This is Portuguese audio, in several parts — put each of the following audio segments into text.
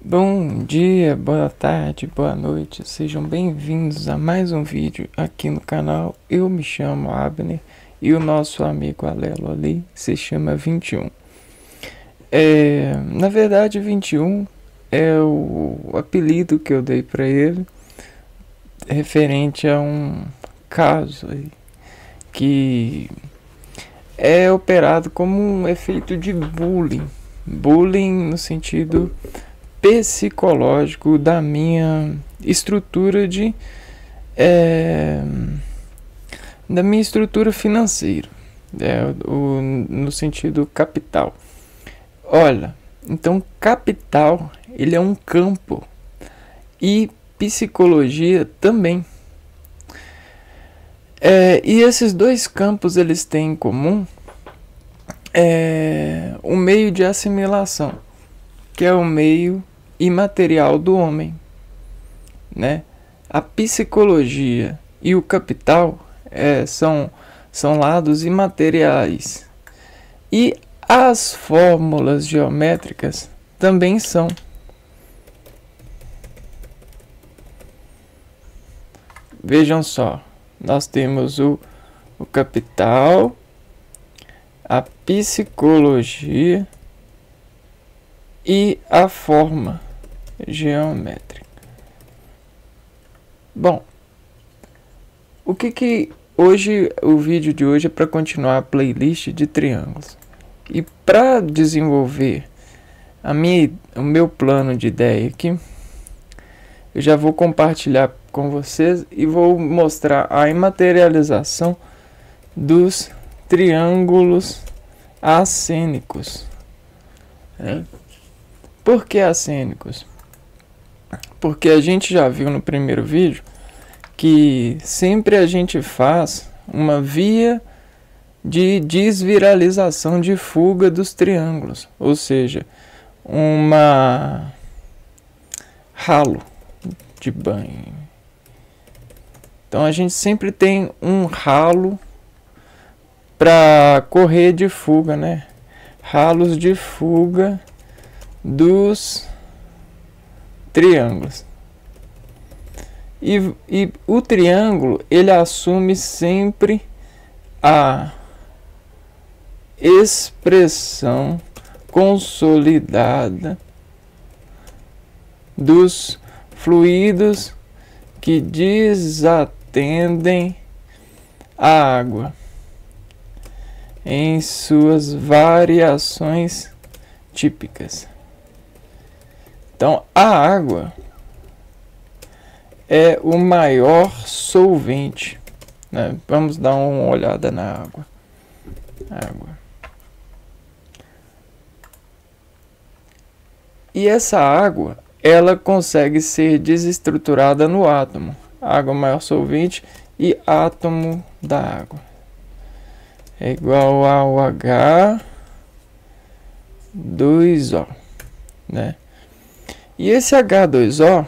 Bom dia, boa tarde, boa noite, sejam bem-vindos a mais um vídeo aqui no canal. Eu me chamo Abner e o nosso amigo Alelo ali se chama 21. Na verdade, 21 é o apelido que eu dei para ele, referente a um caso aí, que é operado como um efeito de bullying no sentido psicológico da minha estrutura da minha estrutura financeira, no sentido capital. Olha, então capital ele é um campo e psicologia também. E esses dois campos eles têm em comum o meio de assimilação, que é o meio imaterial do homem, né? A psicologia e o capital são lados imateriais, e as fórmulas geométricas também são. Vejam só, nós temos o capital, a psicologia e a forma geométrica. Bom, o vídeo de hoje é para continuar a playlist de triângulos. E para desenvolver o meu plano de ideia aqui, eu já vou compartilhar com vocês e vou mostrar a imaterialização dos triângulos acênicos. Por que acênicos? Porque a gente já viu no primeiro vídeo que sempre a gente faz uma via de desviralização de fuga dos triângulos, ou seja, uma ralo de banho. Então a gente sempre tem um ralo para correr de fuga, né? Ralos de fuga dos triângulos. E o triângulo ele assume sempre a expressão consolidada dos fluidos que desatendem a água em suas variações típicas. Então, a água é o maior solvente, né? Vamos dar uma olhada na água. E essa água, ela consegue ser desestruturada no átomo. Água maior solvente e átomo da água é igual ao H2O, né? E esse H2O,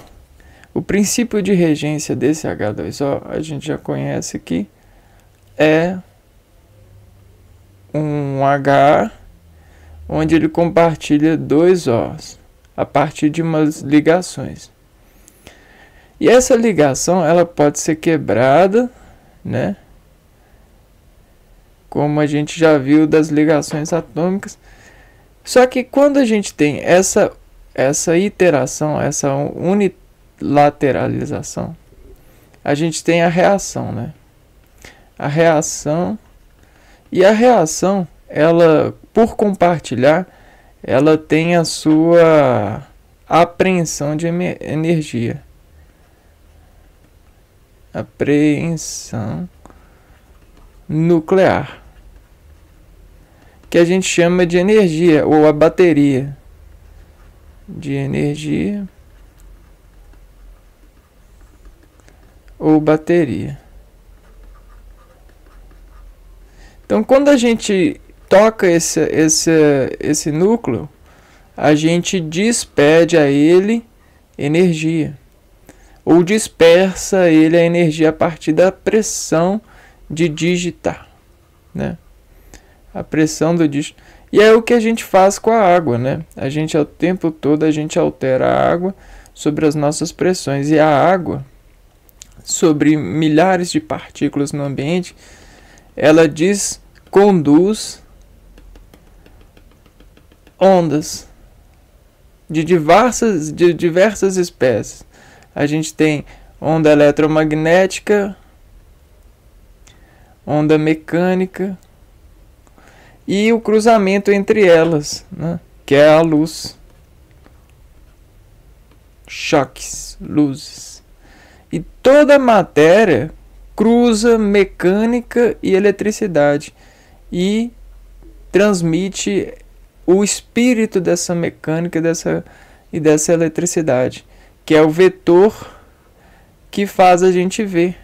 o princípio de regência desse H2O, a gente já conhece aqui, é um H onde ele compartilha dois Os a partir de umas ligações. E essa ligação ela pode ser quebrada, né? Como a gente já viu das ligações atômicas. Só que quando a gente tem essa iteração, essa unilateralização, a gente tem a reação, né? A reação, ela, por compartilhar, ela tem a sua apreensão de energia. Apreensão nuclear, que a gente chama de energia, ou a bateria de energia, ou bateria. Então, quando a gente toca esse núcleo, a gente despede a ele energia, ou dispersa ele a energia a partir da pressão de digitar, né? A pressão do dígito. E é o que a gente faz com a água, né? A gente, o tempo todo, a gente altera a água sobre as nossas pressões. E a água, sobre milhares de partículas no ambiente, ela conduz ondas de diversas espécies. A gente tem onda eletromagnética, onda mecânica e o cruzamento entre elas, né, que é a luz. Choques, luzes. E toda a matéria cruza mecânica e eletricidade e transmite o espírito dessa mecânica e dessa eletricidade, que é o vetor que faz a gente ver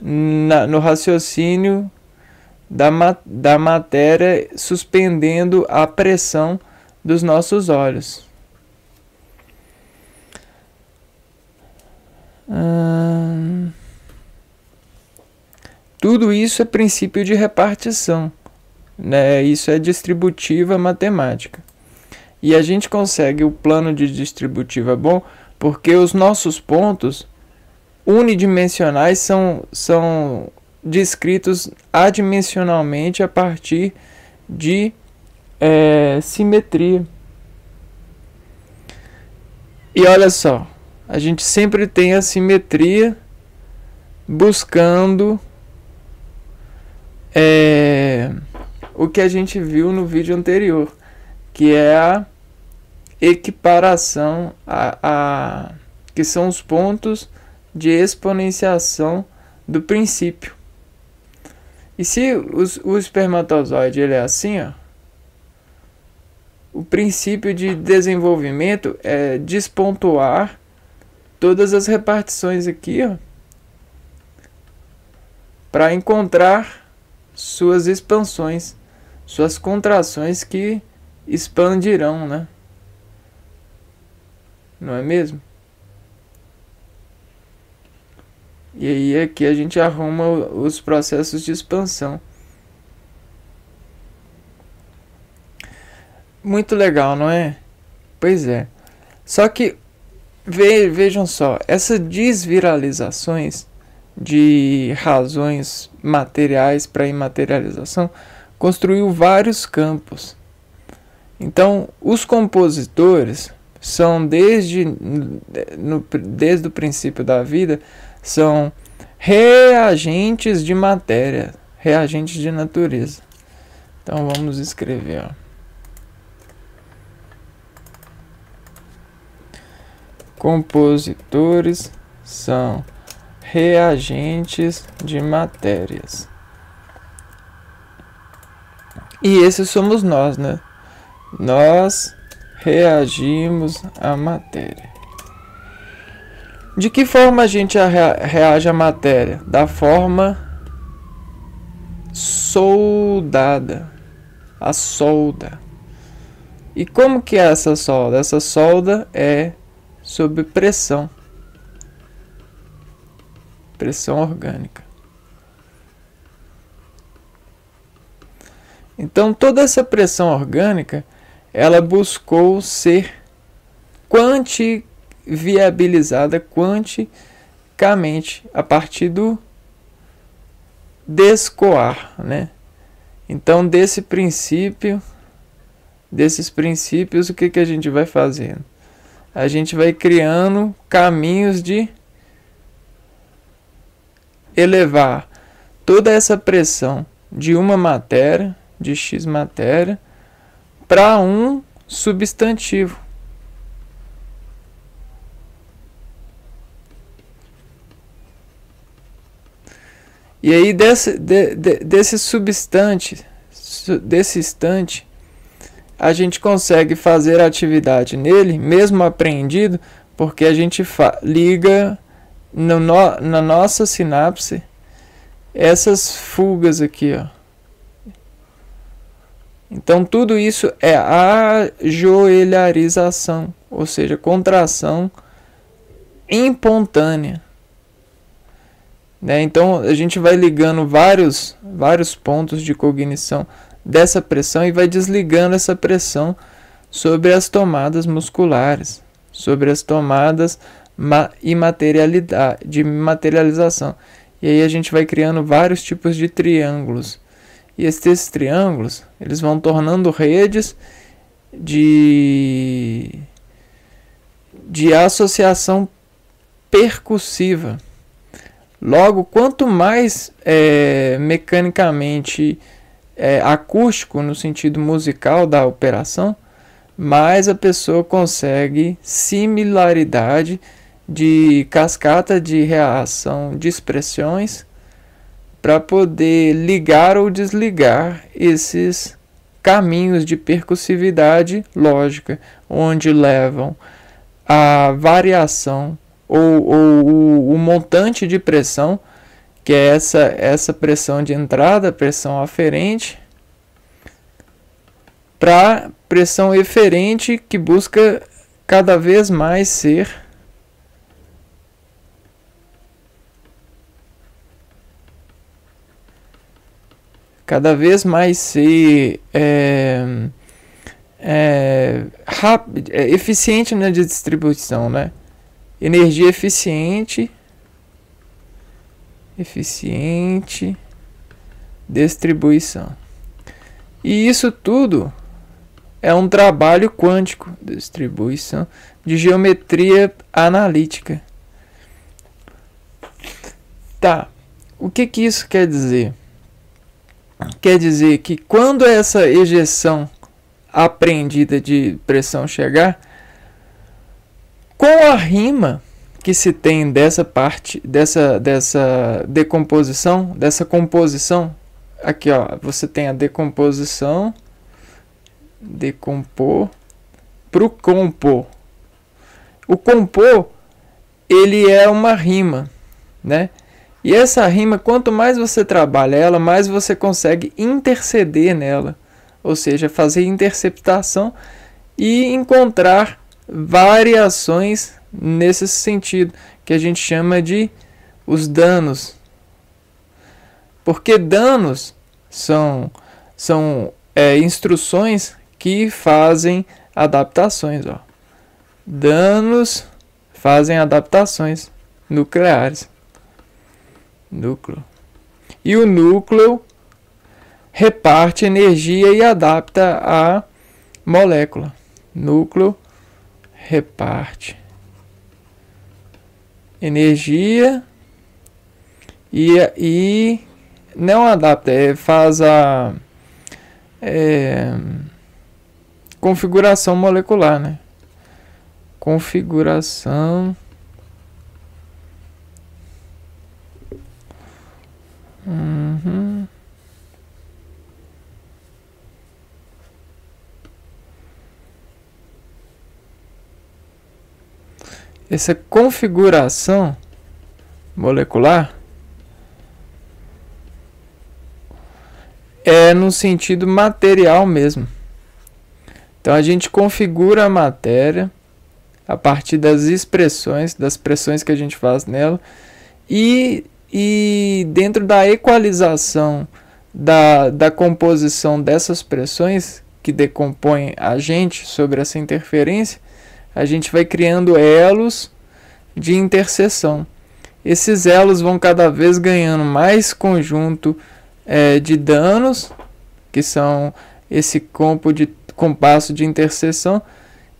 no raciocínio da matéria, suspendendo a pressão dos nossos olhos. Tudo isso é princípio de repartição, né? Isso é distributiva matemática. E a gente consegue o plano de distributiva bom porque os nossos pontos unidimensionais são descritos adimensionalmente a partir de simetria. E olha só, a gente sempre tem a simetria buscando o que a gente viu no vídeo anterior, que é a equiparação, que são os pontos de exponenciação do princípio. E se o espermatozoide ele é assim, ó, o princípio de desenvolvimento é despontuar todas as repartições aqui, ó, para encontrar suas expansões, suas contrações que expandirão, né? Não é mesmo? E aí aqui a gente arruma os processos de expansão. Muito legal, não é? Pois é. Só que vejam só, essas desviralizações de razões materiais para imaterialização construiu vários campos. Então, os compositores são desde o princípio da vida, são reagentes de matéria, reagentes de natureza. Então vamos escrever, ó. Compositores são reagentes de matérias. E esses somos nós, né? Nós reagimos à matéria. De que forma a gente reage à matéria? Da forma soldada. A solda. E como que é essa solda? Essa solda é sob pressão. Pressão orgânica. Então toda essa pressão orgânica, ela buscou ser viabilizada quanticamente a partir do descoar, né? Então desses princípios, o que a gente vai fazendo? A gente vai criando caminhos de elevar toda essa pressão de uma matéria, de X matéria, para um substantivo. E aí desse instante, a gente consegue fazer atividade nele, mesmo apreendido, porque a gente liga na nossa sinapse essas fugas aqui, ó. Então tudo isso é ajoelharização, ou seja, contração espontânea, né? Então a gente vai ligando vários pontos de cognição dessa pressão e vai desligando essa pressão sobre as tomadas musculares, sobre as tomadas de materialização. E aí a gente vai criando vários tipos de triângulos. E esses triângulos, eles vão tornando redes de associação percussiva. Logo, quanto mais mecanicamente acústico, no sentido musical da operação, mais a pessoa consegue similaridade de cascata de reação de expressões para poder ligar ou desligar esses caminhos de percussividade lógica, onde levam a variação ou o montante de pressão, que é essa pressão de entrada, pressão aferente, para pressão eferente, que busca cada vez mais ser eficiente na distribuição, né? Energia eficiente, distribuição. E isso tudo é um trabalho quântico, distribuição, de geometria analítica. Tá, o que isso quer dizer? Quer dizer que quando essa ejeção aprendida de pressão chegar, com a rima que se tem dessa parte, dessa decomposição, dessa composição, aqui ó, você tem a decomposição, decompor, pro compor. O compor, ele é uma rima, né? E essa rima, quanto mais você trabalha ela, mais você consegue interceder nela, ou seja, fazer interceptação e encontrar variações nesse sentido, que a gente chama de os danos. Porque danos são instruções que fazem adaptações. Ó. Danos fazem adaptações nucleares. Núcleo. E o núcleo reparte energia e adapta a molécula. Núcleo reparte energia e não adapta, faz a configuração molecular, né? Configuração Essa configuração molecular é no sentido material mesmo. Então a gente configura a matéria a partir das pressões que a gente faz nela, e dentro da equalização da composição dessas pressões que decompõem a gente sobre essa interferência, a gente vai criando elos de interseção. Esses elos vão cada vez ganhando mais conjunto de danos, que são esse compasso de interseção.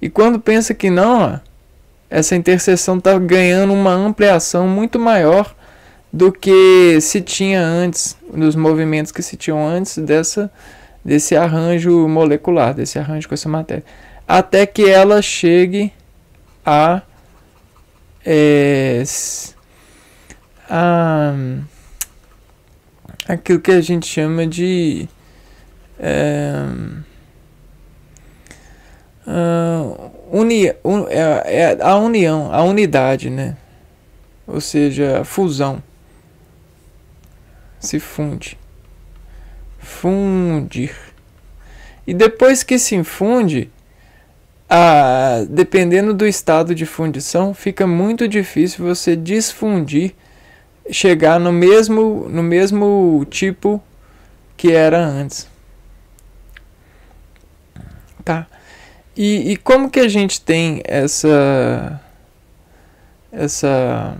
E quando pensa que não, essa interseção está ganhando uma ampliação muito maior do que se tinha antes, nos movimentos que se tinham antes desse arranjo molecular, desse arranjo com essa matéria. Até que ela chegue a aquilo que a gente chama de a união, a unidade, né? Ou seja, a fusão. Se funde. Fundir. E depois que se infunde, dependendo do estado de fundição, fica muito difícil você desfundir, chegar no mesmo tipo que era antes. Tá. E como que a gente tem essa essa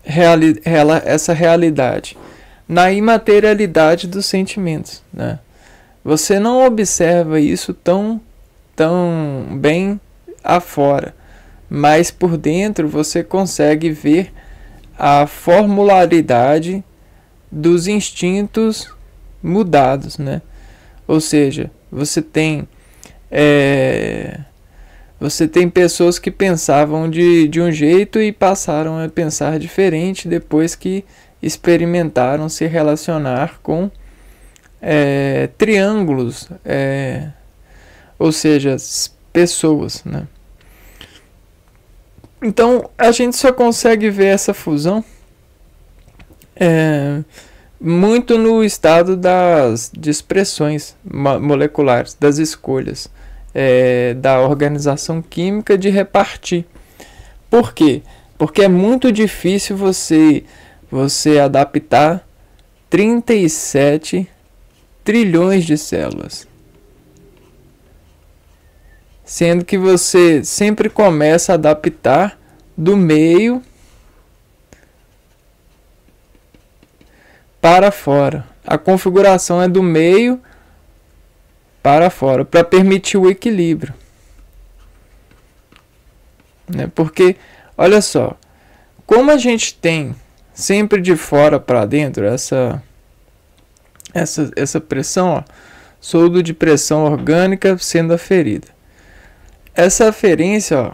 realidade? Na imaterialidade dos sentimentos, né? Você não observa isso tão bem afora, mas por dentro você consegue ver a formularidade dos instintos mudados, né? Ou seja, você tem pessoas que pensavam de um jeito e passaram a pensar diferente depois que experimentaram se relacionar com triângulos, ou seja, pessoas, né? Então a gente só consegue ver essa fusão muito no estado de expressões moleculares, das escolhas, da organização química de repartir. Por quê? Porque é muito difícil você adaptar 37 trilhões de células. Sendo que você sempre começa a adaptar do meio para fora. A configuração é do meio para fora, para permitir o equilíbrio. Né? Porque, olha só, como a gente tem sempre de fora para dentro essa pressão, ó, soldo de pressão orgânica sendo aferida. Essa aferência, ó,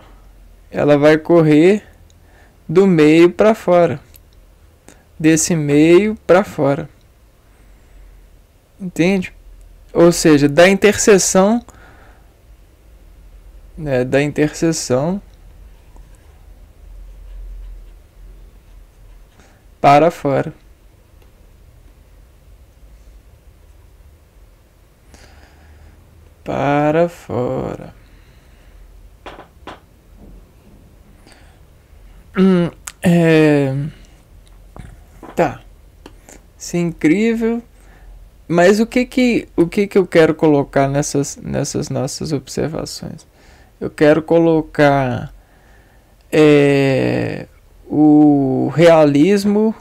ela vai correr do meio para fora, desse meio para fora, entende? Ou seja, da interseção, né, para fora. Para fora. Tá. Isso é incrível. Mas o que eu quero colocar nessas nossas observações? Eu quero colocar o realismo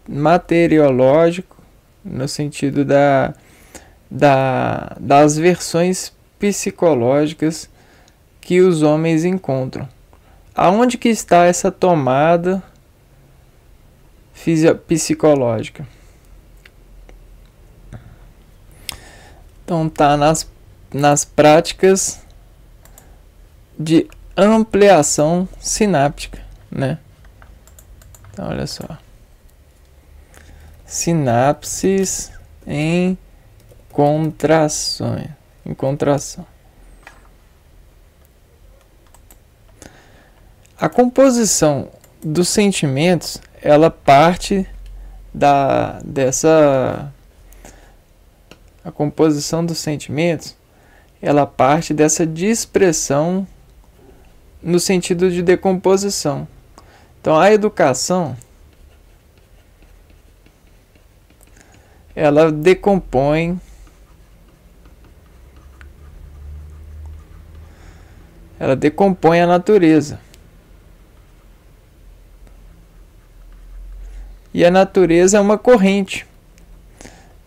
materiológico, no sentido das versões psicológicas que os homens encontram. Aonde que está essa tomada psicológica? Então tá nas práticas de ampliação sináptica, né? Então olha só. Sinapses em contração. A composição dos sentimentos, ela parte a composição dos sentimentos, ela parte dessa dispersão no sentido de decomposição. Então a educação, ela decompõe a natureza. E a natureza é uma corrente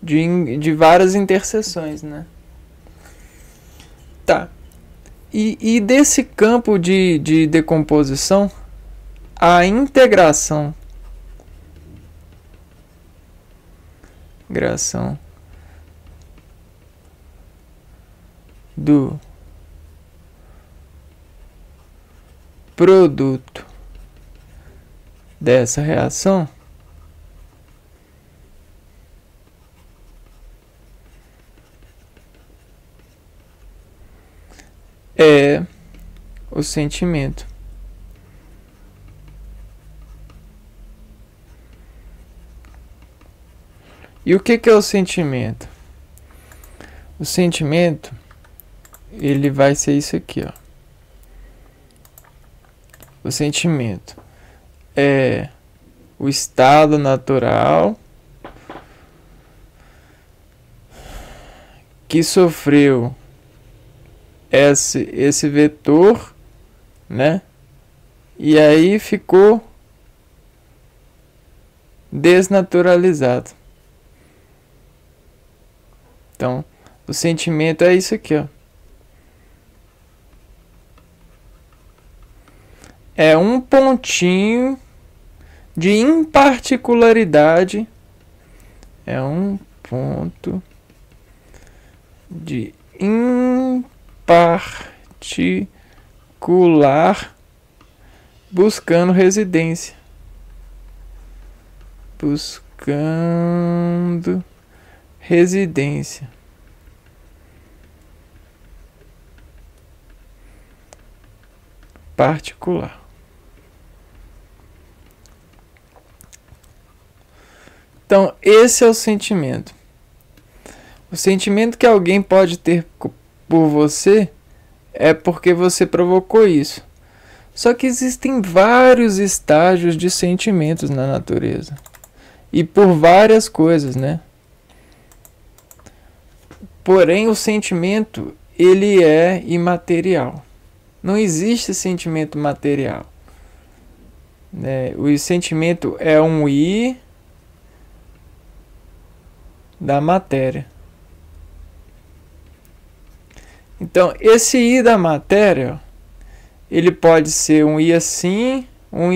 de várias interseções, né? Tá. E desse campo de decomposição, a integração do produto dessa reação é o sentimento. E o que é o sentimento? O sentimento, ele vai ser isso aqui, ó. O sentimento é o estado natural que sofreu esse vetor, né? E aí ficou desnaturalizado. Então, o sentimento é isso aqui, ó. É um pontinho de imparticularidade. É um ponto de imparticular buscando residência. Buscando residência. Particular. Então, esse é o sentimento. O sentimento que alguém pode ter por você é porque você provocou isso. Só que existem vários estágios de sentimentos na natureza. E por várias coisas, né? Porém, o sentimento, ele é imaterial. Não existe sentimento material. O sentimento é um I da matéria. Então, esse I da matéria, ele pode ser um I assim, ou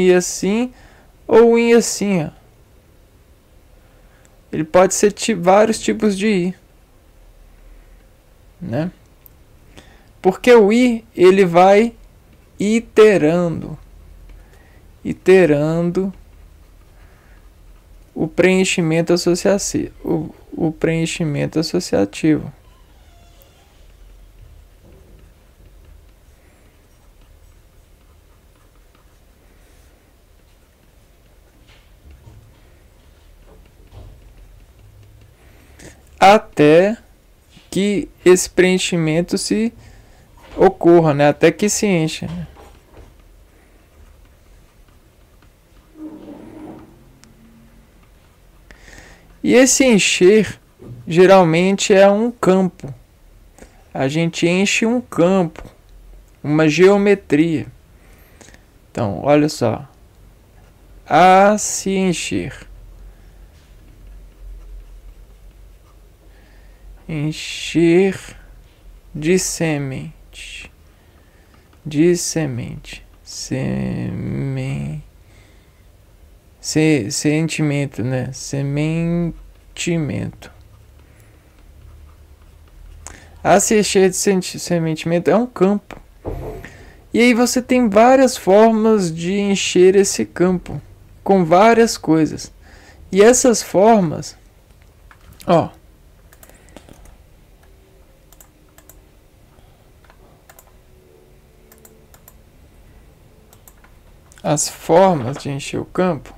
um I assim. Ó. Ele pode ser vários tipos de I. Né? Porque o I, ele vai iterando o preenchimento associativo. O preenchimento associativo. Até que esse preenchimento se ocorra, né? Até que se encha. Né? E esse encher geralmente é um campo. A gente enche um campo, uma geometria. Então, olha só. A se encher. Encher de semente. De semente. Sentimento, né? Sementimento. A se encher de sementimento é um campo. E aí você tem várias formas de encher esse campo. Com várias coisas. E essas formas... Ó... As formas de encher o campo,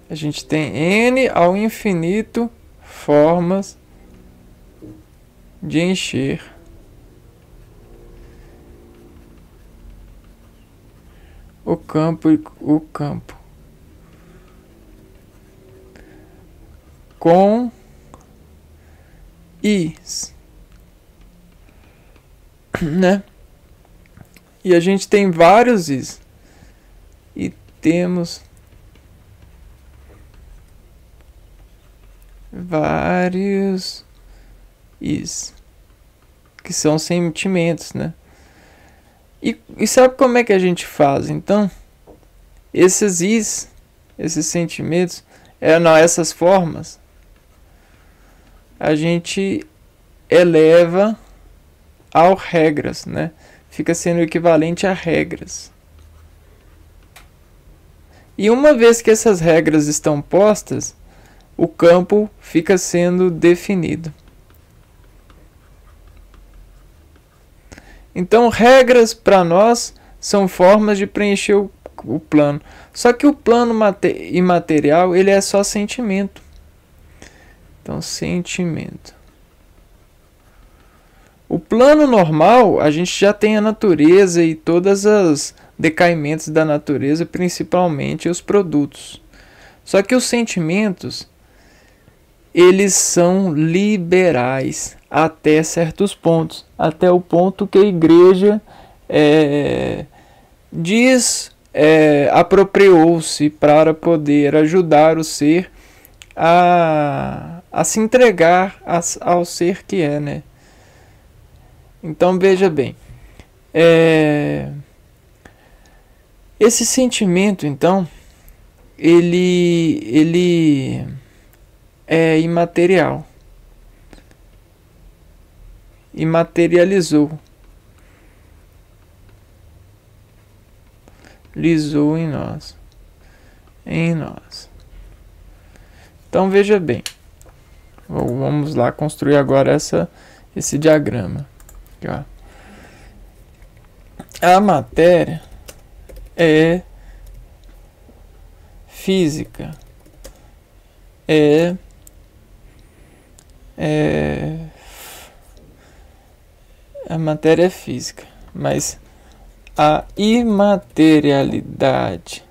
a gente tem N ao infinito formas de encher o campo com Is, né? E a gente tem vários Is. E temos vários Is. Que são sentimentos, né? E sabe como é que a gente faz, então? Esses Is, esses sentimentos, essas formas, a gente eleva ao regras, né? Fica sendo equivalente a regras. E uma vez que essas regras estão postas, o campo fica sendo definido. Então, regras para nós são formas de preencher o plano. Só que o plano imaterial, ele é só sentimento. Então, sentimento. O plano normal, a gente já tem a natureza e todos os decaimentos da natureza, principalmente os produtos. Só que os sentimentos, eles são liberais até certos pontos, até o ponto que a igreja apropriou-se para poder ajudar o ser a se entregar ao ser que é, né? Então veja bem, esse sentimento, então, ele é imaterial, imaterializou, lisou em nós, Então veja bem, vamos lá construir agora esse diagrama. Aqui, ó. A matéria é física, a matéria é física, mas a imaterialidade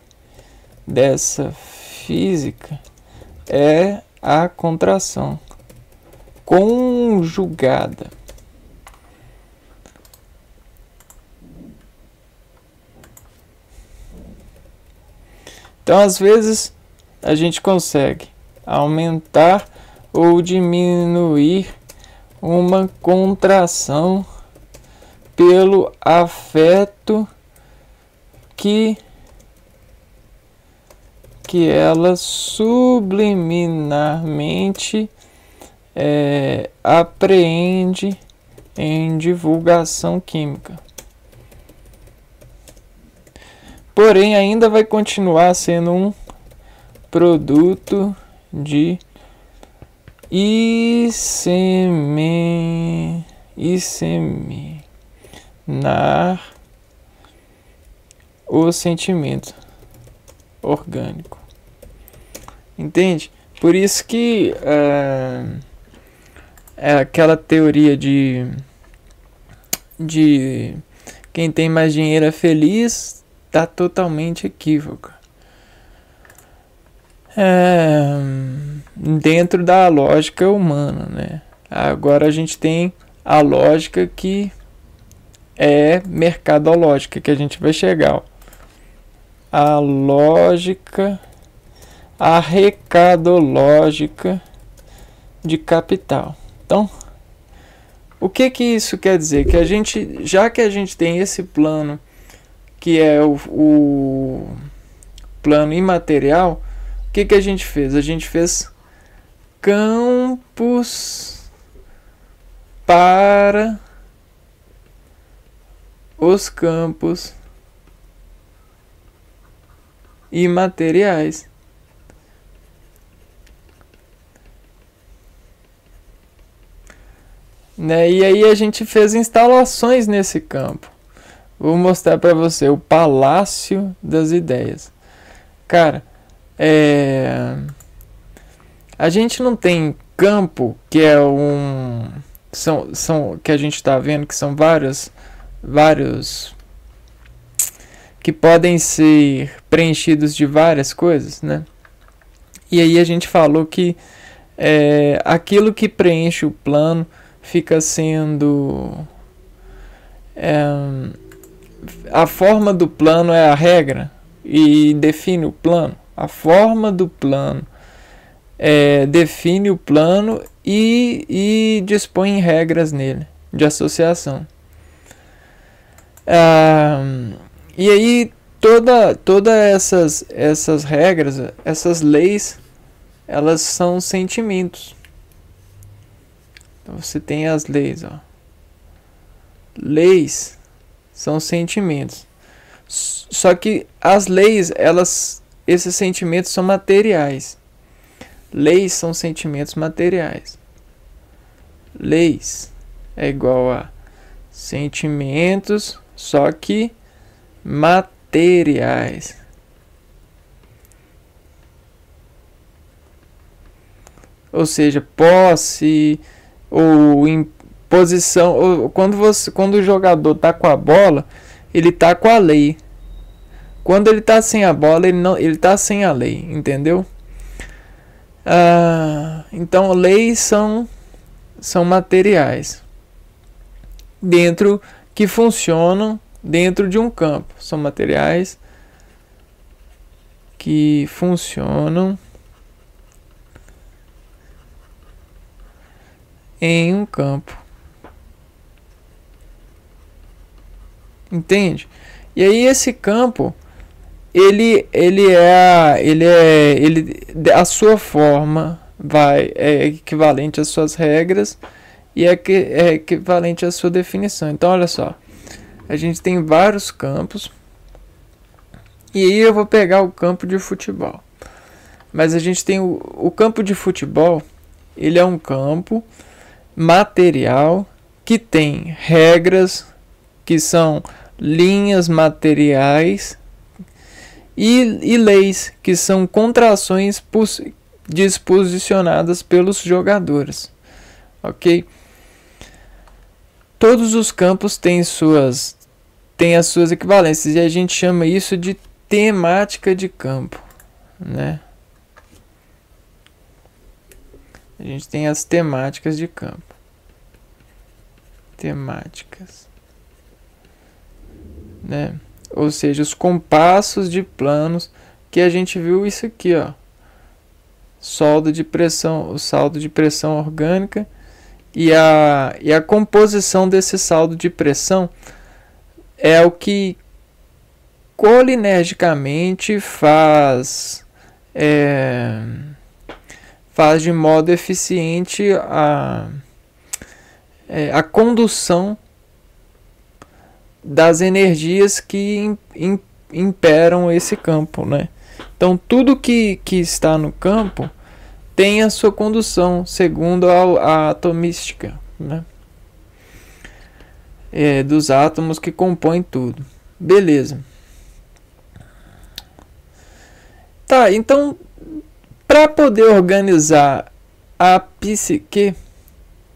dessa física é a contração conjugada. Então, às vezes, a gente consegue aumentar ou diminuir uma contração pelo afeto que ela subliminarmente apreende em divulgação química. Porém, ainda vai continuar sendo um produto de disseminar o sentimento orgânico. Entende? Por isso que aquela teoria de quem tem mais dinheiro é feliz está totalmente equívoca. Dentro da lógica humana, né? Agora a gente tem a lógica que é mercadológica, que a gente vai chegar. Ó. A lógica arrecadológica de capital. Então, o que isso quer dizer? Que já que a gente tem esse plano, que é o plano imaterial, o que a gente fez? A gente fez campos para os campos imateriais. Né? E aí a gente fez instalações nesse campo. Vou mostrar para você o Palácio das Ideias. Cara, a gente não tem campo que é que a gente está vendo que são vários que podem ser preenchidos de várias coisas, né? E aí a gente falou que aquilo que preenche o plano fica sendo a forma do plano é a regra e define o plano. A forma do plano define o plano e dispõe regras nele de associação. E aí todas essas regras, essas leis, elas são sentimentos. Então você tem as leis, ó. Leis são sentimentos. Só que as leis, esses sentimentos são materiais. Leis são sentimentos materiais. Leis é igual a sentimentos, só que materiais. Ou seja, posse ou imposição. Ou quando o jogador tá com a bola, ele tá com a lei. Quando ele tá sem a bola, ele tá sem a lei, entendeu? Então, leis são materiais que funcionam dentro de um campo. São materiais que funcionam em um campo. Entende? E aí esse campo, a sua forma é equivalente às suas regras e é equivalente à sua definição. Então, olha só, a gente tem vários campos, e aí eu vou pegar o campo de futebol. Mas a gente tem o campo de futebol, ele é um campo material que tem regras, que são linhas materiais, e leis, que são contrações disposicionadas pelos jogadores. Ok? Todos os campos têm as suas equivalências, e a gente chama isso de temática de campo, né? A gente tem as temáticas de campo. Temáticas, né? Ou seja, os compassos de planos, que a gente viu isso aqui, ó. O saldo de pressão orgânica e a composição desse saldo de pressão é o que colinergicamente faz de modo eficiente a condução das energias que imperam esse campo, né? Então, tudo que está no campo tem a sua condução segundo a atomística, né? Dos átomos que compõem tudo. Beleza. Tá, então, para poder organizar a psique,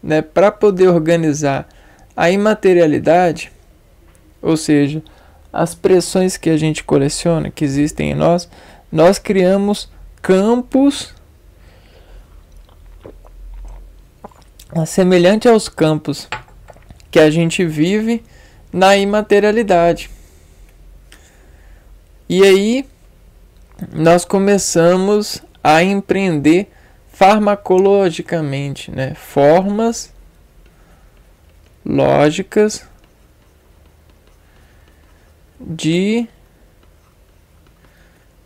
né? Para poder organizar a imaterialidade, ou seja, as pressões que a gente coleciona, que existem em nós criamos campos semelhantes aos campos que a gente vive na imaterialidade. E aí nós começamos a empreender farmacologicamente, né? Formas lógicas de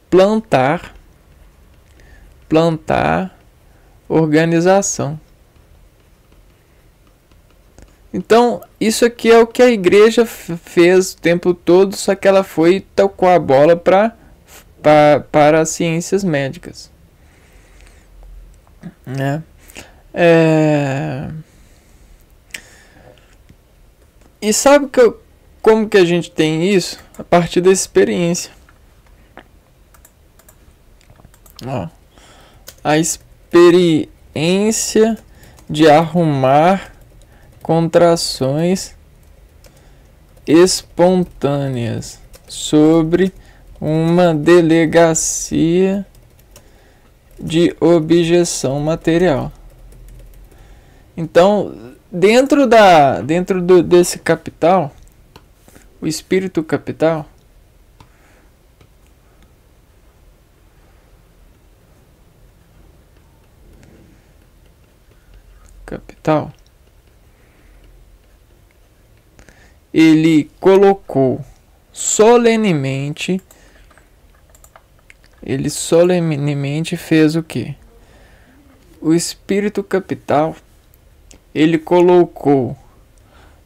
plantar organização. Então, isso aqui é o que a igreja fez o tempo todo, só que ela foi e tocou a bola para as ciências médicas, né? E sabe como que a gente tem isso? A partir da experiência. Ó, a experiência de arrumar contrações espontâneas sobre uma delegacia de objeção material. Então, dentro desse capital, o espírito capital, ele colocou solenemente, fez o quê? O espírito capital, ele colocou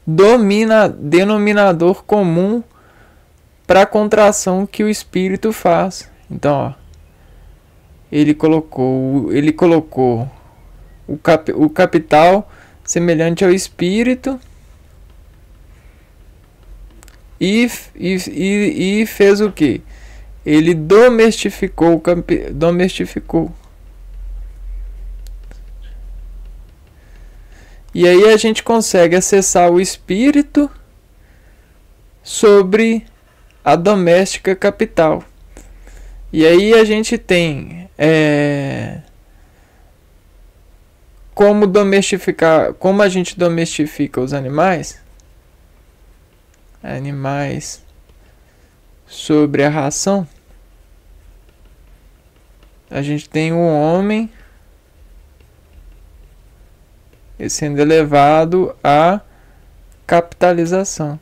denominador comum para a contração que o espírito faz. Então, ó, ele colocou o capital semelhante ao espírito e fez o quê? Ele domestificou. E aí a gente consegue acessar o espírito sobre a doméstica capital. E aí a gente tem como domestificar, como a gente domestifica os animais sobre a ração. A gente tem o homem sendo elevado à capitalização.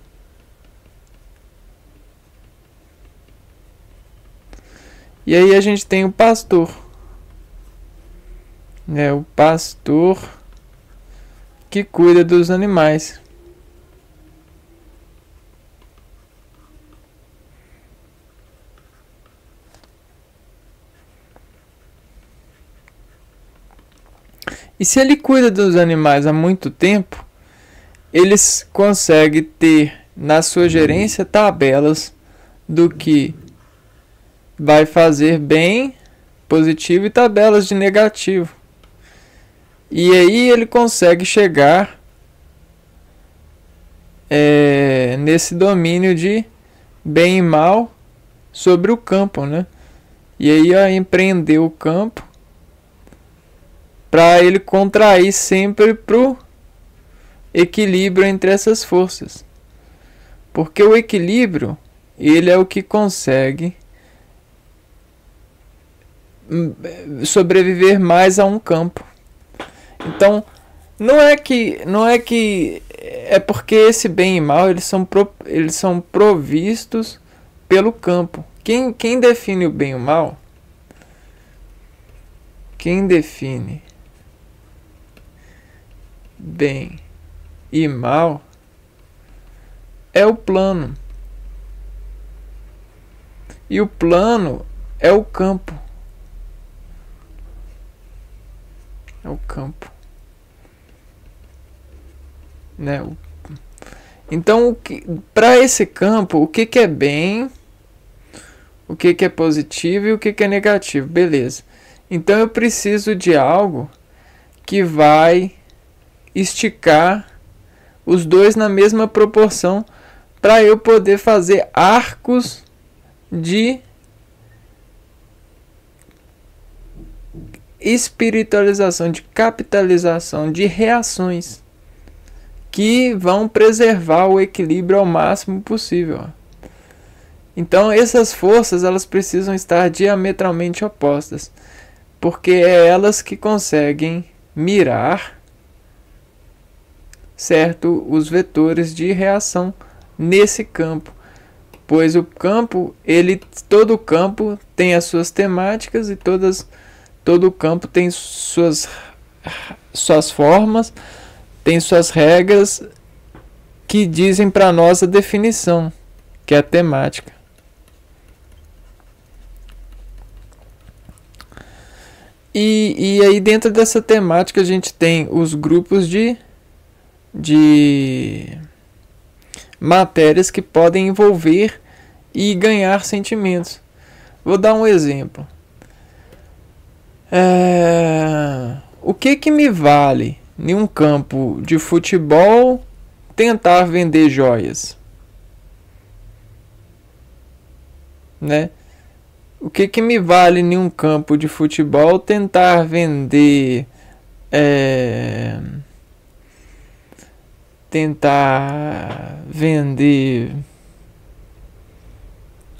E aí a gente tem o pastor, né? O pastor que cuida dos animais. E se ele cuida dos animais há muito tempo, eles conseguem ter na sua gerência tabelas do que vai fazer bem, positivo, e tabelas de negativo. E aí ele consegue chegar nesse domínio de bem e mal sobre o campo, né? E aí empreender o campo para ele contrair sempre pro equilíbrio entre essas forças. Porque o equilíbrio, ele é o que consegue sobreviver mais a um campo. Então, não é porque esse bem e mal eles são provistos pelo campo. Quem define o bem e o mal? Quem define bem e mal é o plano. E o plano é o campo. É o campo. Né? Então, para esse campo, o que é bem, o que é positivo e o que é negativo? Beleza. Então eu preciso de algo que vai esticar os dois na mesma proporção para eu poder fazer arcos de espiritualização, de capitalização, de reações que vão preservar o equilíbrio ao máximo possível. Então essas forças elas precisam estar diametralmente opostas, porque é elas que conseguem mirar, certo, os vetores de reação nesse campo, pois o campo, todo campo tem as suas temáticas e todo campo tem suas formas, tem suas regras que dizem para nós a definição, que é a temática. E aí dentro dessa temática a gente tem os grupos de matérias que podem envolver e ganhar sentimentos. Vou dar um exemplo. O que me vale em um campo de futebol tentar vender joias? Né? O que me vale em um campo de futebol tentar vender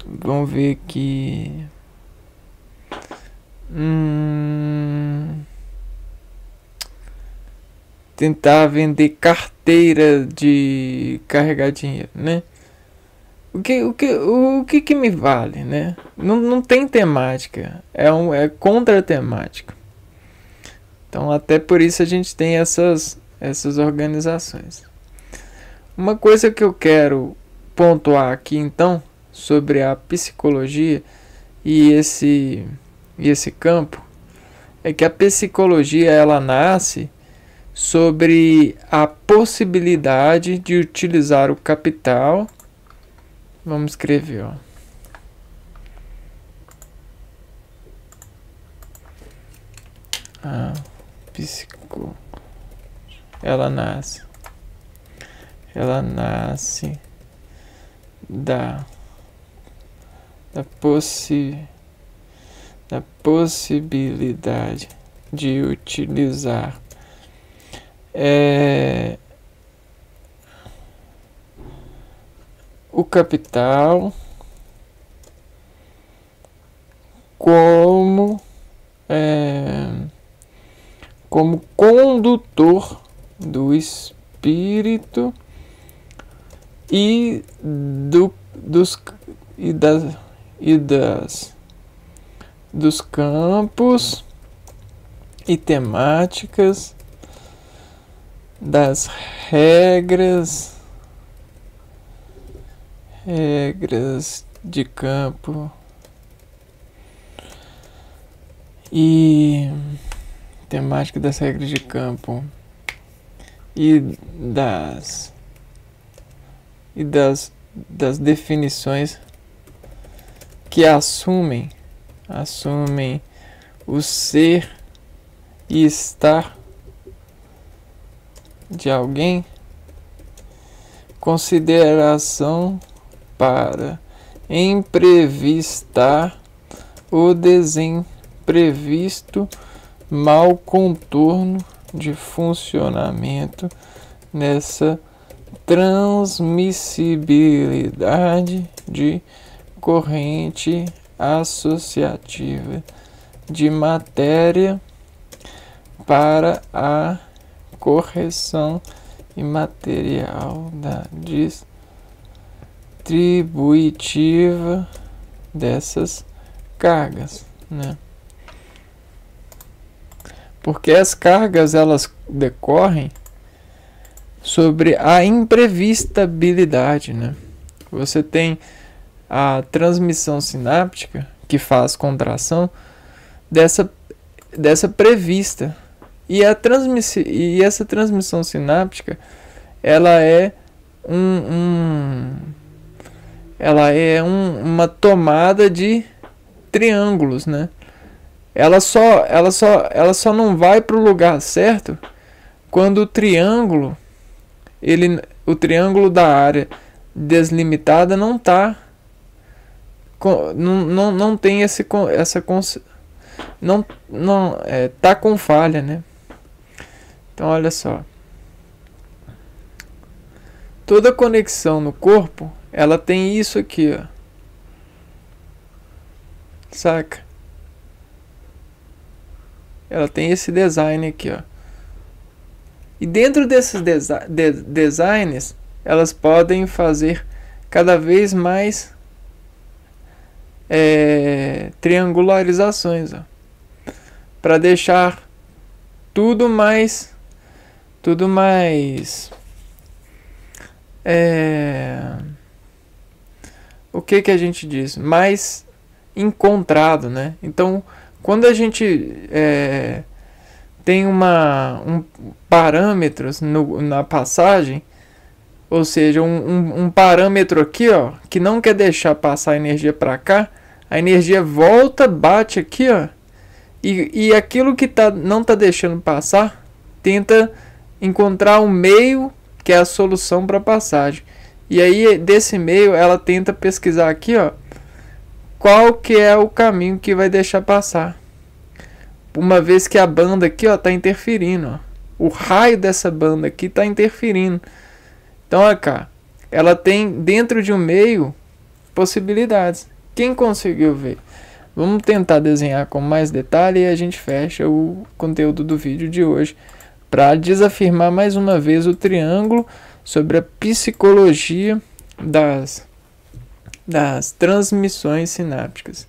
vamos ver aqui, tentar vender carteira de carregar dinheiro, né? O que me vale, né? Não tem temática, é contra a temática. Então até por isso a gente tem essas organizações. Uma coisa que eu quero pontuar aqui então sobre a psicologia e esse campo é que a psicologia ela nasce sobre a possibilidade de utilizar o capital. Vamos escrever, ó. Ela nasce da possibilidade de utilizar o capital como condutor do espírito e dos campos e temáticas, das regras de campo e temática das regras de campo e das definições que assumem o ser e estar de alguém, consideração para imprevistar o desimprevisto, mau contorno de funcionamento nessa transmissibilidade de corrente associativa de matéria para a correção imaterial da distributiva dessas cargas, né? Porque as cargas elas decorrem sobre a imprevistabilidade, né? Você tem a transmissão sináptica que faz contração dessa prevista. E essa transmissão sináptica ela é uma tomada de triângulos, né? Ela só não vai para o lugar certo quando o triângulo da área deslimitada não tá não tem tá com falha, né? Então olha só, toda conexão no corpo ela tem isso aqui, ó, saca? Ela tem esse design aqui, ó. E dentro desses designs, elas podem fazer cada vez mais triangularizações, ó, para deixar tudo mais o que a gente diz? Mais encontrado, né? Então, quando a gente tem parâmetros na passagem, ou seja, um parâmetro aqui, ó, que não quer deixar passar a energia para cá, a energia volta, bate aqui, ó, e aquilo que não está deixando passar, tenta encontrar um meio que é a solução para a passagem. E aí, desse meio, ela tenta pesquisar aqui, ó, qual que é o caminho que vai deixar passar. Uma vez que a banda aqui, ó, tá interferindo, ó. O raio dessa banda aqui tá interferindo. Então, olha cá, ela tem dentro de um meio possibilidades. Quem conseguiu ver? Vamos tentar desenhar com mais detalhe e a gente fecha o conteúdo do vídeo de hoje para desafirmar mais uma vez o triângulo sobre a psicologia das transmissões sinápticas,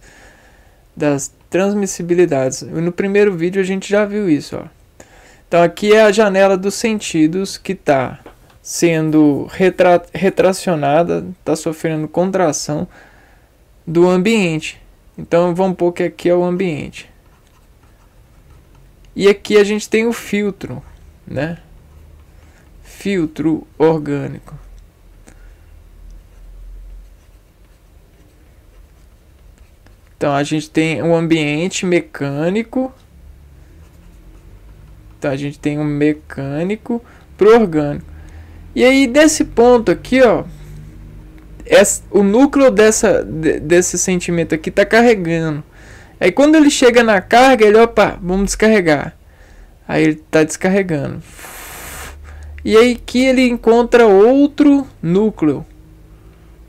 das transmissibilidades. No primeiro vídeo a gente já viu isso, ó. Então aqui é a janela dos sentidos que está sendo retracionada, está sofrendo contração do ambiente. Então vamos pôr que aqui é o ambiente. E aqui a gente tem o filtro, né? Filtro orgânico. Então a gente tem um ambiente mecânico. Então a gente tem um mecânico pro orgânico. E aí desse ponto aqui, ó, o núcleo desse sentimento aqui tá carregando. Aí quando ele chega na carga, ele, opa, vamos descarregar. Aí ele tá descarregando. E aí que ele encontra outro núcleo,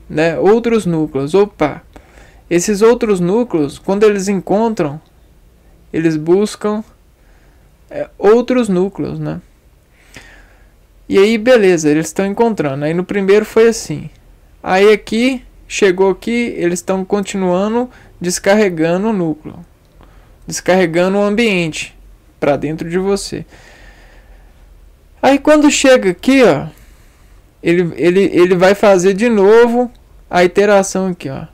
né? Outros núcleos. Opa! Esses outros núcleos, quando eles encontram, eles buscam outros núcleos, né? E aí, beleza, eles estão encontrando. Aí no primeiro foi assim. Aí aqui, chegou aqui, eles estão continuando descarregando o núcleo. Descarregando o ambiente para dentro de você. Aí quando chega aqui, ó, ele vai fazer de novo a iteração aqui, ó.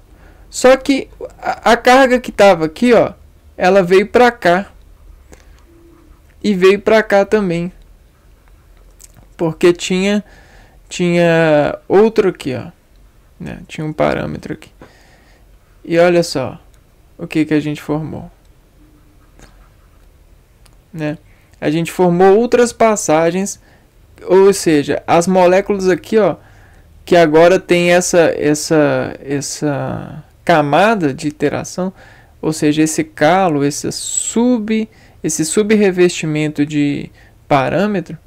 Só que a carga que estava aqui, ó, ela veio para cá. E veio para cá também. Porque tinha outro aqui, ó, né? Tinha um parâmetro aqui. E olha só o que a gente formou, né? A gente formou outras passagens, ou seja, as moléculas aqui, ó, que agora tem essa camada de interação, ou seja, esse calo, esse subrevestimento de parâmetro,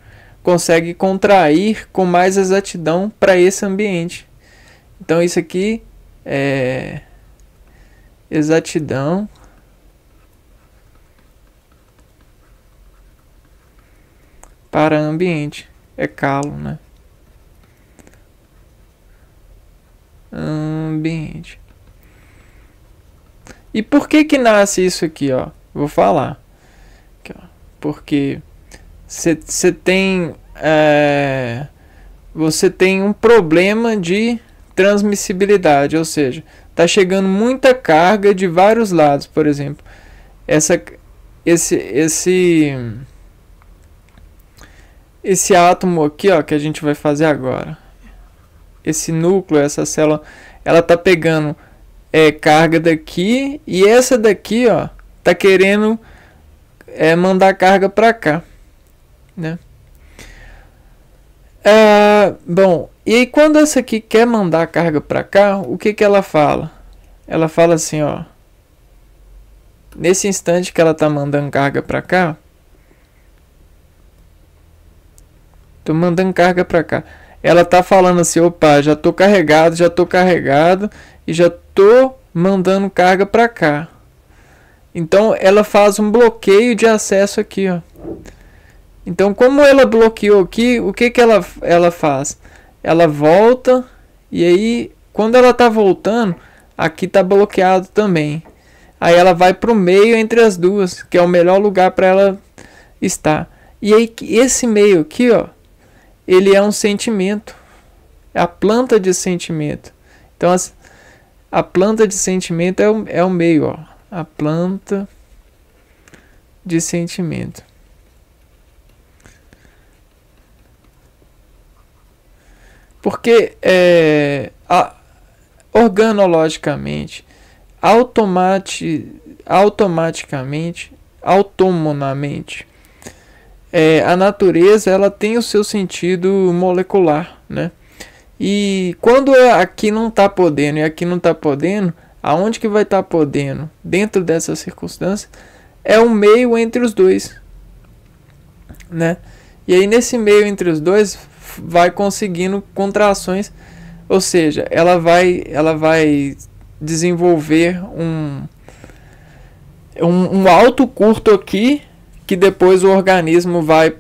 consegue contrair com mais exatidão para esse ambiente. Então isso aqui é exatidão para ambiente, é calo, né? Ambiente. E por que nasce isso aqui, ó? Vou falar. Aqui, ó. Porque você tem um problema de transmissibilidade, ou seja, está chegando muita carga de vários lados, por exemplo, esse átomo aqui, ó, que a gente vai fazer agora, esse núcleo, essa célula, ela tá pegando carga daqui, e essa daqui, ó, tá querendo mandar carga para cá, né? Bom, e aí quando essa aqui quer mandar a carga para cá, o que ela fala? Ela fala assim, ó, nesse instante que ela tá mandando carga para cá, tô mandando carga para cá, ela tá falando assim, opa, já tô carregado e já tô mandando carga para cá. Então ela faz um bloqueio de acesso aqui, ó. Então, como ela bloqueou aqui, o que ela faz? Ela volta, e aí, quando ela está voltando, aqui está bloqueado também. Aí ela vai para o meio entre as duas, que é o melhor lugar para ela estar. E aí, esse meio aqui, ó, ele é um sentimento. É a planta de sentimento. Então, a planta de sentimento é o meio, ó. A planta de sentimento. Porque organologicamente, automaticamente, autonomamente, a natureza ela tem o seu sentido molecular, né? E quando aqui não está podendo e aqui não está podendo, aonde que vai estar podendo? Dentro dessa circunstância, é um meio entre os dois, né? E aí nesse meio entre os dois vai conseguindo contrações, ou seja, ela vai desenvolver um alto curto aqui, que depois o organismo vai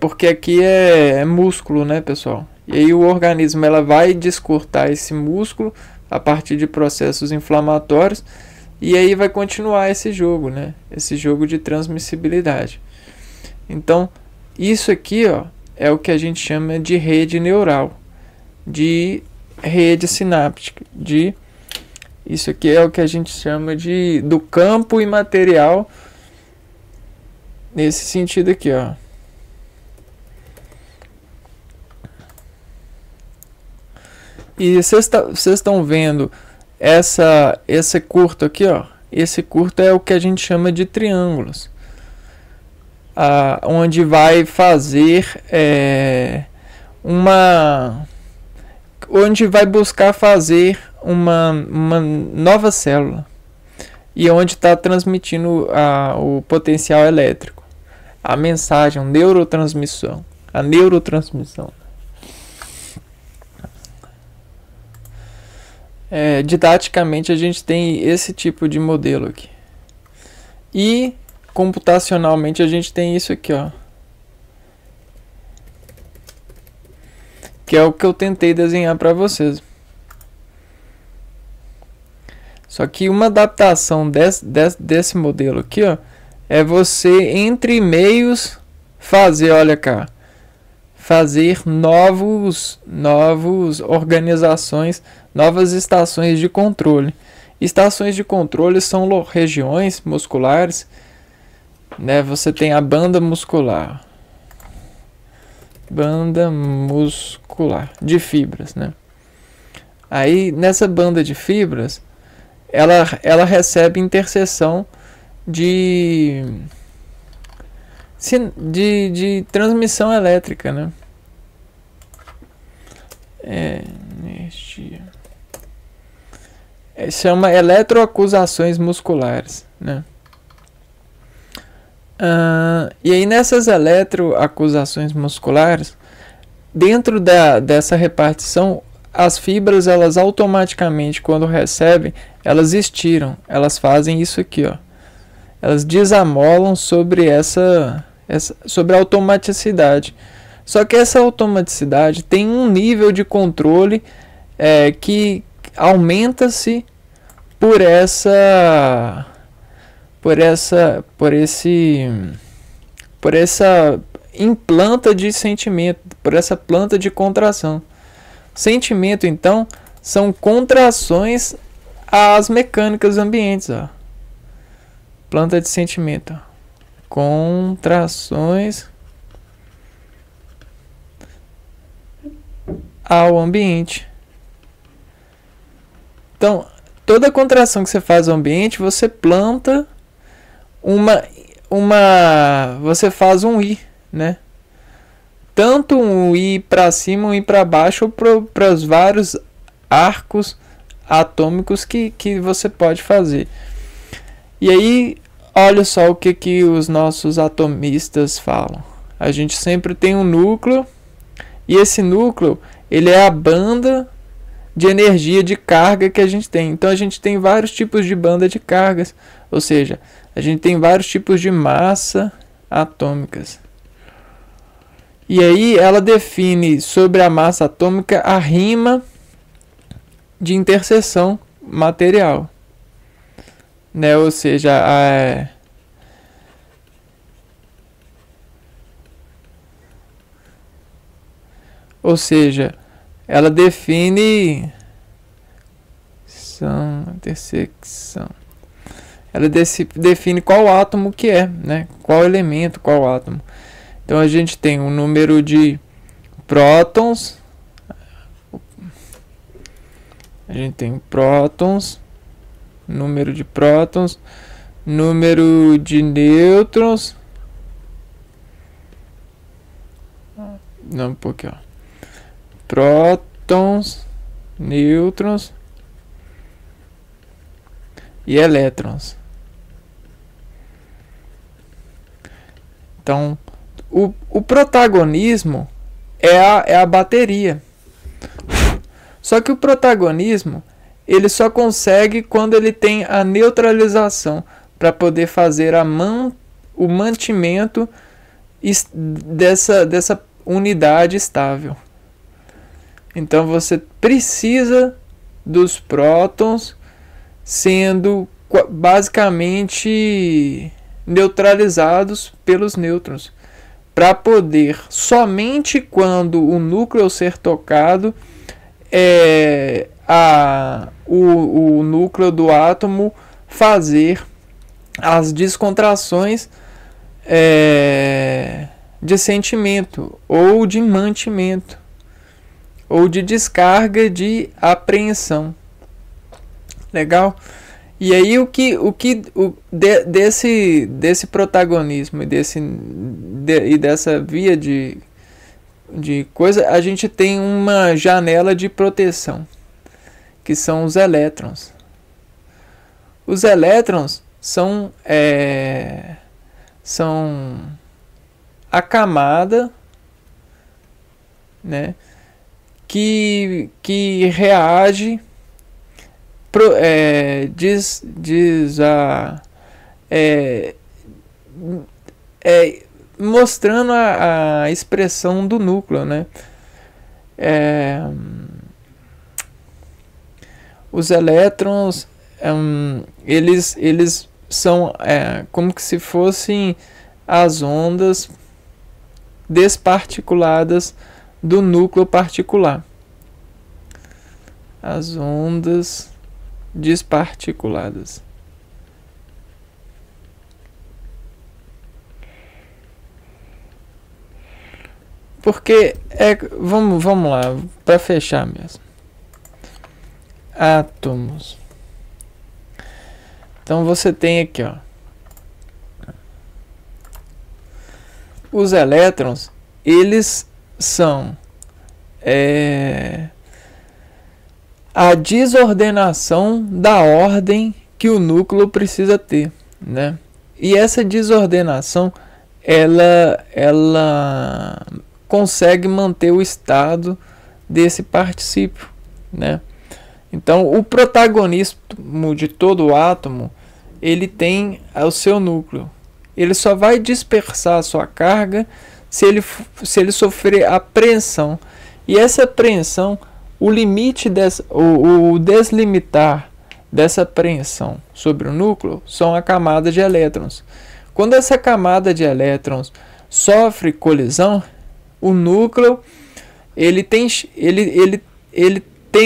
porque aqui é músculo, né, pessoal? E aí o organismo ela vai descortar esse músculo a partir de processos inflamatórios, e aí vai continuar esse jogo, né? Esse jogo de transmissibilidade. Então, isso aqui, ó, é o que a gente chama de rede neural, de rede sináptica, isso aqui é o que a gente chama do campo imaterial, nesse sentido aqui, ó. E vocês estão vendo esse curto aqui, ó. Esse curto é o que a gente chama de triângulos. Onde vai fazer onde vai buscar fazer uma nova célula, e onde está transmitindo o potencial elétrico, a mensagem, a neurotransmissão. A neurotransmissão. Didaticamente a gente tem esse tipo de modelo aqui. E computacionalmente a gente tem isso aqui, ó. Que é o que eu tentei desenhar para vocês. Só que uma adaptação desse modelo aqui, ó, é você entre meios fazer, olha cá, fazer novas organizações, novas estações de controle. Estações de controle são regiões musculares, né? Você tem a banda muscular de fibras, né? Aí nessa banda de fibras ela recebe interseção de transmissão elétrica, né? Energia. Chama eletroacusações musculares, né? E aí nessas eletroacusações musculares, dentro dessa repartição, as fibras, elas automaticamente, quando recebem, elas estiram, elas fazem isso aqui, ó. Elas desamolam sobre sobre a automaticidade. Só que essa automaticidade tem um nível de controle que aumenta-se por essa implanta de sentimento, por essa planta de contração. Sentimento, então, são contrações às mecânicas ambientes, ó. Planta de sentimento, ó. Contrações ao ambiente. Então, toda contração que você faz ao ambiente, você planta você faz um I, né? Tanto um I para cima, um I para baixo, ou para os vários arcos atômicos que você pode fazer. E aí, olha só o que os nossos atomistas falam. A gente sempre tem um núcleo, e esse núcleo, ele é a banda de energia, de carga que a gente tem. Então a gente tem vários tipos de banda de cargas, ou seja, a gente tem vários tipos de massa atômicas. E aí ela define sobre a massa atômica a rima de interseção material, né? Ou seja, ela define intersecção. Ela define qual átomo que é, né? Qual elemento, qual átomo. Então a gente tem um número de prótons. A gente tem prótons, número de prótons, número de nêutrons. Não, um pouquinho, ó. Prótons, nêutrons e elétrons. Então, o protagonismo é a bateria. Só que o protagonismo ele só consegue quando ele tem a neutralização para poder fazer o mantimento dessa unidade estável. Então você precisa dos prótons sendo basicamente neutralizados pelos nêutrons, para poder, somente quando o núcleo ser tocado, o núcleo do átomo fazer as descontrações de sentimento, ou de mantimento, ou de descarga de apreensão. Legal? E aí desse protagonismo e dessa via de coisa, a gente tem uma janela de proteção, que são os elétrons. Os elétrons são a camada né, que reage, mostrando a expressão do núcleo, né? Os elétrons, eles são como que se fossem as ondas desparticuladas do núcleo particular. As ondas desparticuladas. Porque vamos lá, para fechar mesmo. Átomos. Então você tem aqui, ó, os elétrons, eles são a desordenação da ordem que o núcleo precisa ter, né? E essa desordenação, ela consegue manter o estado desse particípio, né? Então, o protagonismo de todo átomo, ele tem o seu núcleo. Ele só vai dispersar a sua carga se ele sofrer a apreensão. E essa apreensão, o limite o deslimitar dessa apreensão sobre o núcleo são a camada de elétrons. Quando essa camada de elétrons sofre colisão, o núcleo ele tem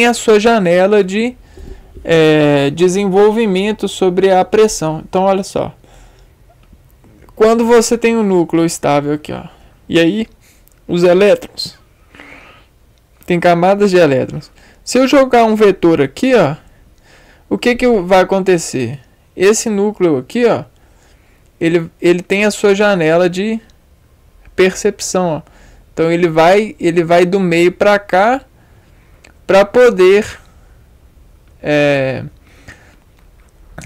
a sua janela de desenvolvimento sobre a pressão. Então, olha só. Quando você tem um núcleo estável aqui, ó, e aí os elétrons, tem camadas de elétrons. Se eu jogar um vetor aqui, ó, o que vai acontecer? Esse núcleo aqui, ó, ele tem a sua janela de percepção, ó. Então ele vai do meio para cá para poder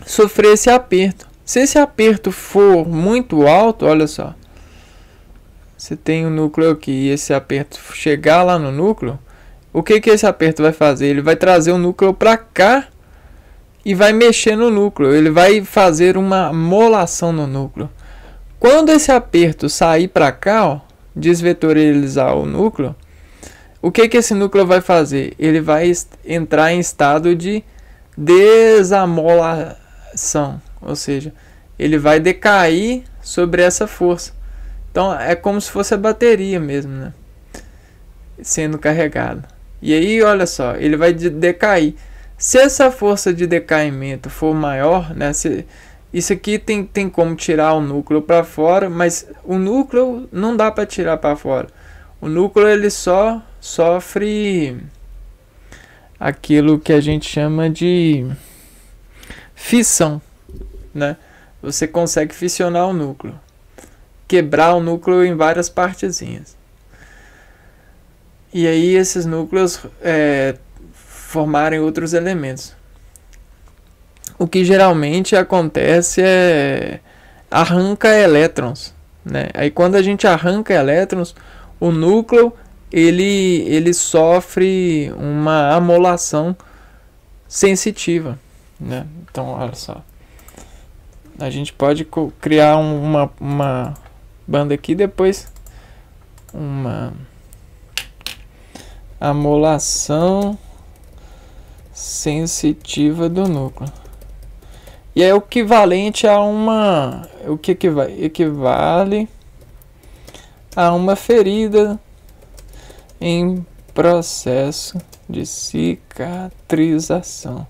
sofrer esse aperto. Se esse aperto for muito alto, olha só, você tem um núcleo aqui e esse aperto chegar lá no núcleo, o que esse aperto vai fazer? Ele vai trazer o núcleo para cá e vai mexer no núcleo. Ele vai fazer uma molação no núcleo. Quando esse aperto sair para cá, ó, desvetorizar o núcleo, o que esse núcleo vai fazer? Ele vai entrar em estado de desamolação, ou seja, ele vai decair sobre essa força. Então é como se fosse a bateria mesmo, né, sendo carregada. E aí, olha só, ele vai decair. Se essa força de decaimento for maior, né, isso aqui tem como tirar o núcleo para fora, mas o núcleo não dá para tirar para fora. O núcleo ele só sofre aquilo que a gente chama de fissão, né? Você consegue fissionar o núcleo, quebrar o núcleo em várias partezinhas. E aí esses núcleos formarem outros elementos. O que geralmente acontece arranca elétrons, né? Aí quando a gente arranca elétrons, o núcleo ele sofre uma amolação sensitiva, né? Então olha só, a gente pode criar uma banda aqui, depois uma amolação sensitiva do núcleo. E é o equivalente a equivale a uma ferida em processo de cicatrização,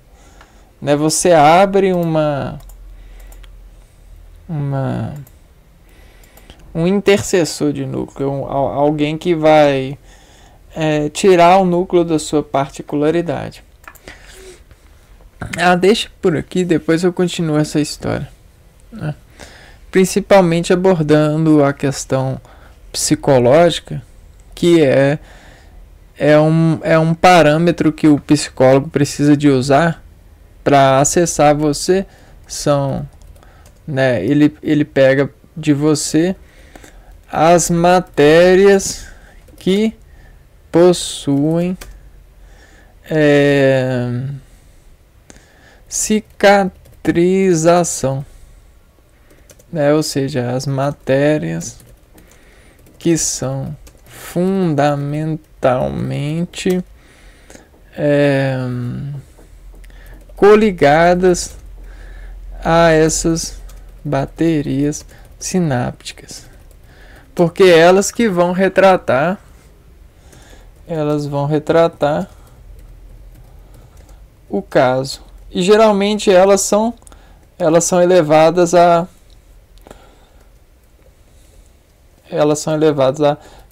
né? Você abre um intercessor de núcleo, alguém que vai tirar o núcleo da sua particularidade. Deixa por aqui, depois eu continuo essa história, né? Principalmente abordando a questão psicológica, que é um parâmetro que o psicólogo precisa de usar para acessar você. Né, ele pega de você as matérias que possuem cicatrização, né? Ou seja, as matérias que são fundamentalmente coligadas a essas baterias sinápticas, porque elas que vão retratar, o caso, e geralmente elas são elevadas a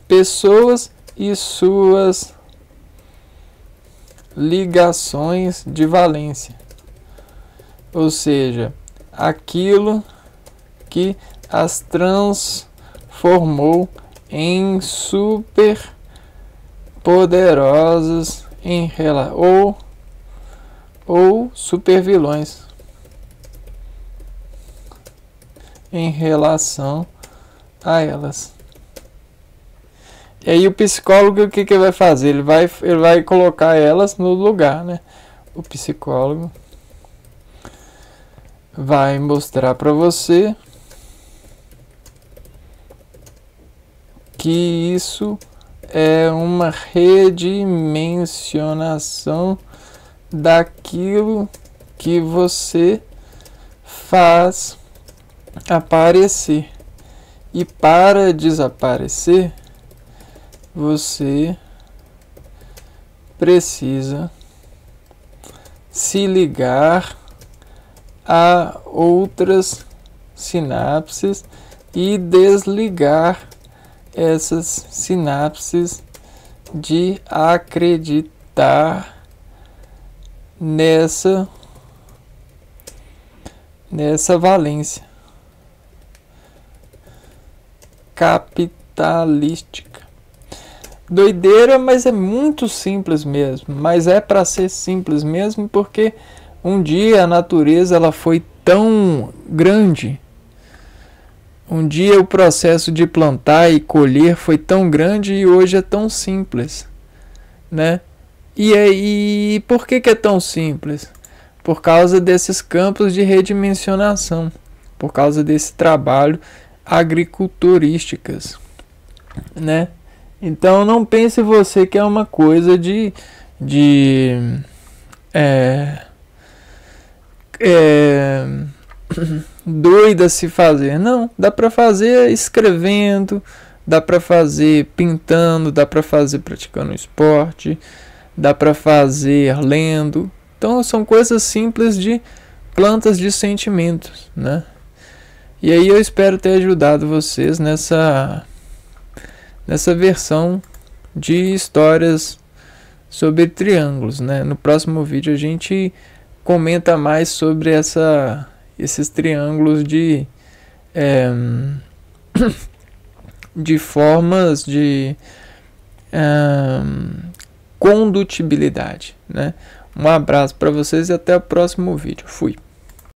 pessoas e suas ligações de valência, ou seja, aquilo que as transformou em super poderosas ou super vilões em relação a elas. E aí o psicólogo, o que vai fazer? Ele vai colocar elas no lugar, né? O psicólogo vai mostrar para você que isso é uma redimensionação daquilo que você faz aparecer. E para desaparecer, você precisa se ligar a outras sinapses e desligar essas sinapses de acreditar nessa valência capitalística. Doideira, mas é muito simples mesmo. Mas é para ser simples mesmo, porque um dia a natureza ela foi tão grande. Um dia o processo de plantar e colher foi tão grande e hoje é tão simples, né? E por que é tão simples? Por causa desses campos de redimensionação, por causa desse trabalho agriculturísticas, né? Então não pense você que é uma coisa doida se fazer. Não, dá para fazer escrevendo, dá para fazer pintando, dá para fazer praticando esporte, dá para fazer lendo. Então são coisas simples de plantas de sentimentos, né? E aí eu espero ter ajudado vocês nessa versão de histórias sobre triângulos, né? No próximo vídeo a gente comenta mais sobre esses triângulos de formas de condutibilidade, né? Um abraço para vocês e até o próximo vídeo. Fui!